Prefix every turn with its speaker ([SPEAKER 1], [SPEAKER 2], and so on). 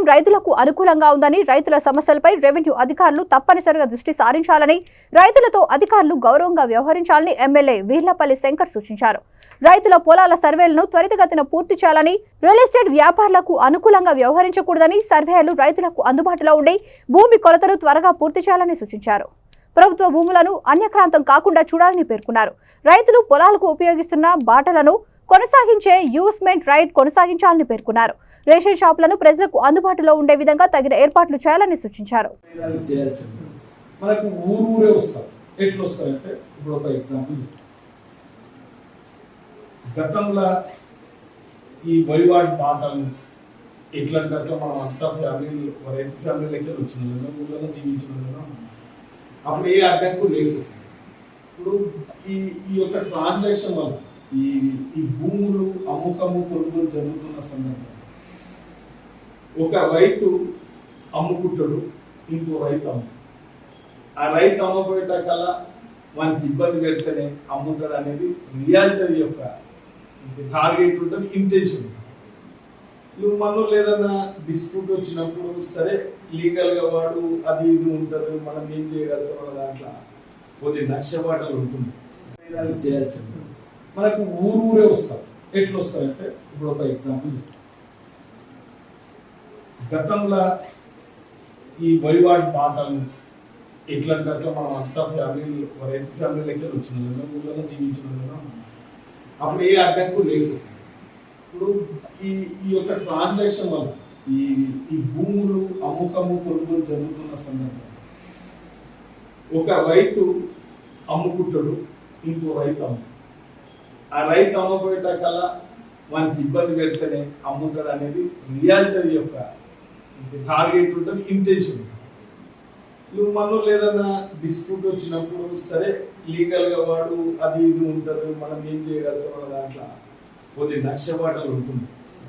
[SPEAKER 1] ప్రభుత్వం రైతులకు అనుకూలంగా ఉందని, రైతుల సమస్యలపై రెవెన్యూ అధికారులు తప్పనిసరిగా దృష్టి సారించాలని, రైతులతో అధికారులు గౌరవంగా వ్యవహరించాలని ఎమ్మెల్యే వీర్లపల్లి శంకర్ సూచించారు. రైతుల పొలాల సర్వేలను త్వరితగతిన పూర్తి చేయాలని, రియల్ ఎస్టేట్ వ్యాపారులకు అనుకూలంగా వ్యవహరించకూడదని, సర్వేలు రైతులకు అందుబాటులో ఉండి భూమి కొలతలు త్వరగా పూర్తి చేయాలని సూచించారు. ప్రభుత్వ భూములను అన్యక్రాంతం కాకుండా చూడాలని పేర్కొన్నారు. రైతులు పొలాలకు ఉపయోగిస్తున్న బాటలను కొనసాగించే యూస్మెంట్ రైట్ కొనసాగించాలని పేర్కొన్నారు. రేషన్ షాపులను ప్రజలకు అందుబాటులో ఉండే విధంగా తగిన ఏర్పాట్లు చేయాలని సూచించారు.
[SPEAKER 2] మనకు ఊరూరే వస్తారు. ఎట్లా వస్తారంటే ఇప్పుడు ఒక ఎగ్జాంపుల్, గతంలో ఈ వైవాడ్ బాటలు ఎట్లంటే అట్లా మనం అంతా ఫ్యామిలీ రైతు ఫ్యామిలీలకి వచ్చిన ఊళ్ళలో జీవించిన అప్పుడు ఏ అడ్డంకు లేదు. ఇప్పుడు ఈ యొక్క ట్రాన్సాక్షన్ వల్ల ఈ భూములు అమ్ముకము కొనుగోలు జరుగుతున్న సందర్భంలో ఒక రైతు అమ్ముకుంటాడు, ఇంకో రైతు ఆ రైతు అమ్మపోయేటకల్లా వానికి ఇబ్బంది పెడితేనే అమ్ముతాడు అనేది రియాలిటీ యొక్క టార్గెట్ ఉంటుంది, ఇంటెన్షన్. నువ్వు మనం లేదన్నా డిస్ప్యూట్ వచ్చినప్పుడు సరే లీగల్గా వాడు అది ఇది ఉంటుంది, మనం ఏం చేయగలుగుతాం అన్న దాంట్లో కొద్ది నక్షపాటలు ఉంటుంది. చేయాల్సింది మనకు ఊరూరే వస్తారు. ఎట్లా వస్తారంటే ఇప్పుడు ఒక ఎగ్జాంపుల్, గతంలో ఈ వైవాడ్ బాటలు ఎట్లంటే అట్లా మనం అంతా ఫ్యామిలీ రైతు ఫ్యామిలీలకి వచ్చిన ఊళ్ళలో జీవించిన అప్పుడు ఏ అడ్డంకు లేదు. ఇప్పుడు ఈ యొక్క ట్రాన్సాక్షన్ వల్ల ఈ భూములు అమ్ముకము కొనుగోలు జరుగుతున్న సందర్భంలో ఒక రైతు అమ్ముకుంటాడు, ఇంకో రైతు ఆ రైతు అమ్మపోయేటకల్లా వానికి ఇబ్బంది పెడితేనే అమ్ముతాడు అనేది రియాలిటీ యొక్క టార్గెట్ ఉంటుంది, ఇంటెన్షన్. నువ్వు మనం లేదన్నా డిస్ప్యూట్ వచ్చినప్పుడు సరే లీగల్గా వాడు అది ఇది ఉంటుంది, మనం ఏం చేయగలుగుతాం అన్న దాంట్లో కొద్ది నక్షపాటలు ఉంటుంది.